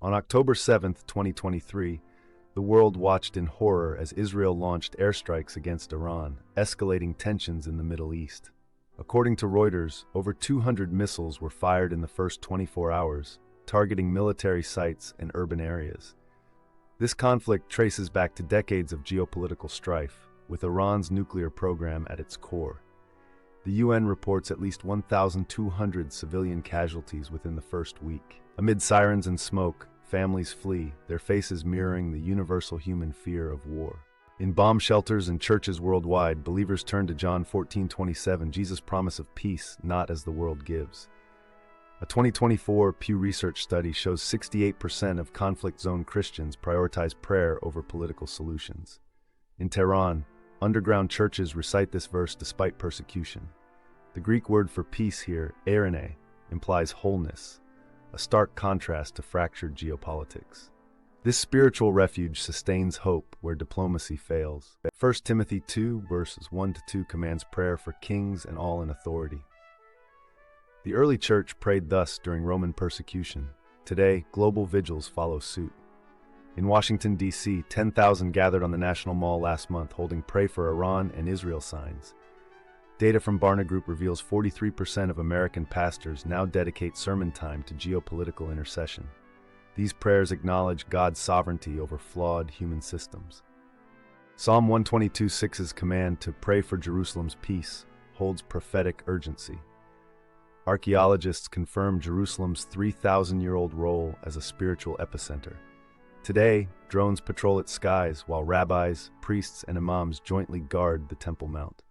On October 7, 2023, the world watched in horror as Israel launched airstrikes against Iran, escalating tensions in the Middle East. According to Reuters, over 200 missiles were fired in the first 24 hours, targeting military sites and urban areas. This conflict traces back to decades of geopolitical strife, with Iran's nuclear program at its core. The UN reports at least 1,200 civilian casualties within the first week. Amid sirens and smoke, families flee, their faces mirroring the universal human fear of war. In bomb shelters and churches worldwide, believers turn to John 14:27, Jesus' promise of peace, not as the world gives. A 2024 Pew Research study shows 68% of conflict-zone Christians prioritize prayer over political solutions. In Tehran, underground churches recite this verse despite persecution. The Greek word for peace here, eirene, implies wholeness, a stark contrast to fractured geopolitics. This spiritual refuge sustains hope where diplomacy fails. 1 Timothy 2, verses 1-2 commands prayer for kings and all in authority. The early church prayed thus during Roman persecution. Today, global vigils follow suit. In Washington, D.C., 10,000 gathered on the National Mall last month holding Pray for Iran and Israel signs. Data from Barna Group reveals 43% of American pastors now dedicate sermon time to geopolitical intercession. These prayers acknowledge God's sovereignty over flawed human systems. Psalm 122:6's command to pray for Jerusalem's peace holds prophetic urgency. Archaeologists confirm Jerusalem's 3,000-year-old role as a spiritual epicenter. Today, drones patrol its skies while rabbis, priests, and imams jointly guard the Temple Mount.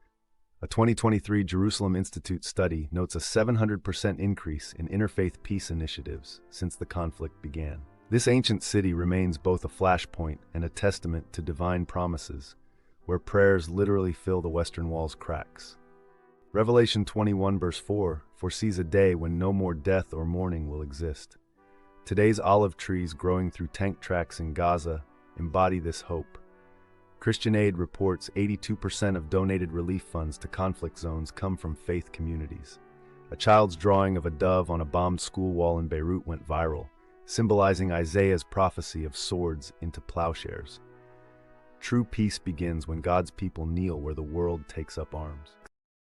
A 2023 Jerusalem Institute study notes a 700% increase in interfaith peace initiatives since the conflict began. This ancient city remains both a flashpoint and a testament to divine promises, where prayers literally fill the Western Wall's cracks. Revelation 21 verse 4 foresees a day when no more death or mourning will exist. Today's olive trees growing through tank tracks in Gaza embody this hope. Christian Aid reports 82% of donated relief funds to conflict zones come from faith communities. A child's drawing of a dove on a bombed school wall in Beirut went viral, symbolizing Isaiah's prophecy of swords into plowshares. True peace begins when God's people kneel where the world takes up arms.